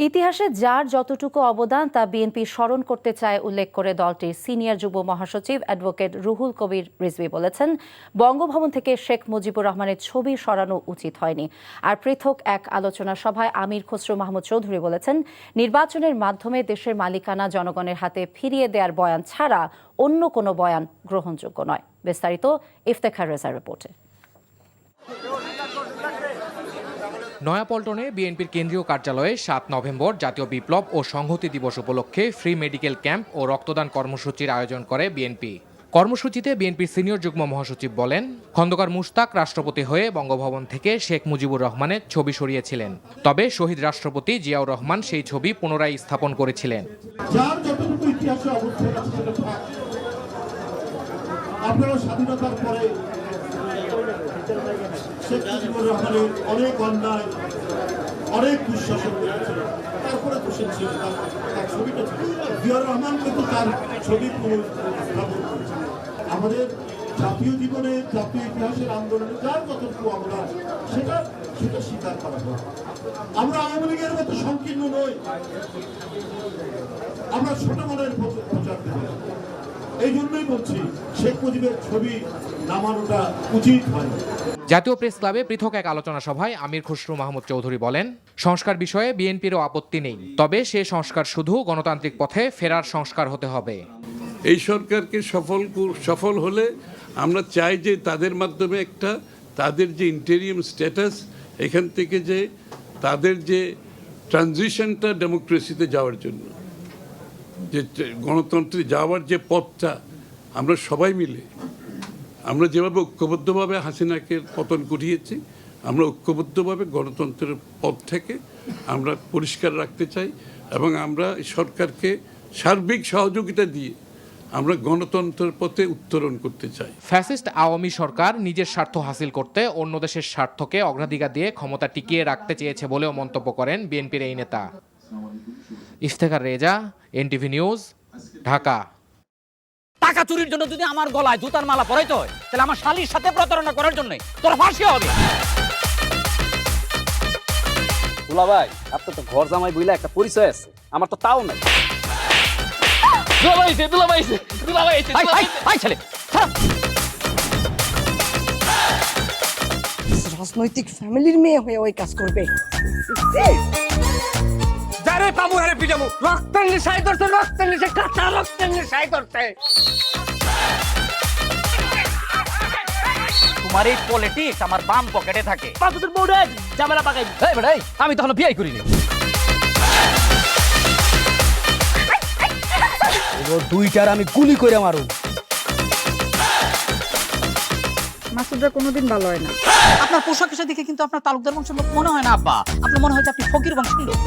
ইতিহাসে যার যতটুকু অবদান তা বিএনপি স্মরণ করতে চায় উল্লেখ করে দলটির সিনিয়র যুগ্ম মহাসচিব অ্যাডভোকেট রুহুল কবির রিজভী বলেছেন, বঙ্গভবন থেকে শেখ মুজিবুর রহমানের ছবি সরানো উচিত হয়নি। আর পৃথক এক আলোচনা সভায় আমির খসরু মাহমুদ চৌধুরী বলেছেন, নির্বাচনের মাধ্যমে দেশের মালিকানা জনগণের হাতে ফিরিয়ে দেওয়ার বয়ান ছাড়া অন্য কোনো বয়ান গ্রহণযোগ্য নয়। বিস্তারিত ইফতেখার রেজার রিপোর্টে। নয়াপল্টনে বিএনপির কেন্দ্রীয় কার্যালয়ে ৭ নভেম্বর জাতীয় বিপ্লব ও সংহতি দিবস উপলক্ষে ফ্রি মেডিকেল ক্যাম্প ও রক্তদান কর্মসূচির আয়োজন করে বিএনপি। কর্মসূচিতে বিএনপির সিনিয়র যুগ্ম মহাসচিব বলেন, খন্দকার মুশতাক রাষ্ট্রপতি হয়ে বঙ্গভবন থেকে শেখ মুজিবুর রহমানের ছবি সরিয়েছিলেন। তবে শহীদ রাষ্ট্রপতি জিয়াউর রহমান সেই ছবি পুনরায় স্থাপন করেছিলেন। আপনারা স্বাধীনতার পরে শেখ মুজিবুর রহমানের অনেক অন্যায়, অনেক দুঃশাসন করেছিল, তারপরে তো শেখ তার ছবিটা ছিল। জিয়াউর রহমান কিন্তু তার ছবি পুনঃস্থাপন করেছে। আমাদের জাতীয় জীবনে, জাতীয় ইতিহাসের আন্দোলনে যার যতটুকু অবদান সেটা স্বীকার করা হয়। আমরা আওয়ামী লীগের মতো সংকীর্ণ নই, আমরা ছোট মনের প্রচার দেব। এই জন্যই বলছি, শেখ মুজিবের ছবি নামানোটা উচিত হয়। জাতীয় প্রেস ক্লাবে পৃথক এক আলোচনা সভায় আমির খসরু মাহমুদ চৌধুরী বলেন, সংস্কার বিষয়ে বিএনপিরও আপত্তি নেই, তবে সে সংস্কার শুধু গণতান্ত্রিক পথে ফেরার সংস্কার হতে হবে। এই সরকারকে সফল হলে আমরা চাই যে তাদের মাধ্যমে একটা তাদের যে ইন্টেরিয়াম স্ট্যাটাস, এখান থেকে যে তাদের যে ট্রানজিশনটা ডেমোক্রেসিতে যাওয়ার জন্য, যে গণতন্ত্রে যাওয়ার যে পথটা, আমরা সবাই মিলে, আমরা যেভাবে ঐক্যবদ্ধভাবে হাসিনাকে পতন ঘটিয়েছি, আমরা ঐক্যবদ্ধভাবে গণতন্ত্রের পথ থেকে আমরা পরিষ্কার রাখতে চাই এবং আমরা সরকারকে সার্বিক সহযোগিতা দিয়ে আমরা গণতন্ত্রের পথে উত্তরণ করতে চাই। ফ্যাসিস্ট আওয়ামী সরকার নিজের স্বার্থ হাসিল করতে অন্য দেশের স্বার্থকে অগ্রাধিকার দিয়ে ক্ষমতা টিকিয়ে রাখতে চেয়েছে বলেও মন্তব্য করেন বিএনপির এই নেতা। Iftekhar Reza, NTV news, Dhaka. টাকা চুরির জন্য যদি আমার গলায় জুতার মালা পরাইতে হয়, তাহলে আমার শালীর সাথে প্রতারণা করার জন্য তোর ফাঁসি হবে। দুলা ভাই, আপনার তো ঘর জামাই বইলা একটা পরিচয় আছে, আমার তো তাও নাই। রাজনৈতিক ফ্যামিলির মেয়ে হয়ে ওই কাজ করবে। যারে পাবো আরে পিটাবো, রক্তের নেশায় ধরতে, রক্তের নেশায়, কাঁচা রক্তের নেশায় ধরতে। তোমার এই পলিটিক্স আমার বাম পকেটে থাকে। তোদের বউরে ঝামেলা পাকাই। এই বেটা, আমি তখন বিয়ে করিনি। দুইটার আমি গুলি করে মারু। মাসুদরা কোনোদিন ভালো হয় না। আপনার পোশাক আশাক দেখে কিন্তু আপনার তালুকদার বংশের লোক মনে হয় না আব্বা, আপনার মনে হয় যে আপনি ফকির বংশের লোক।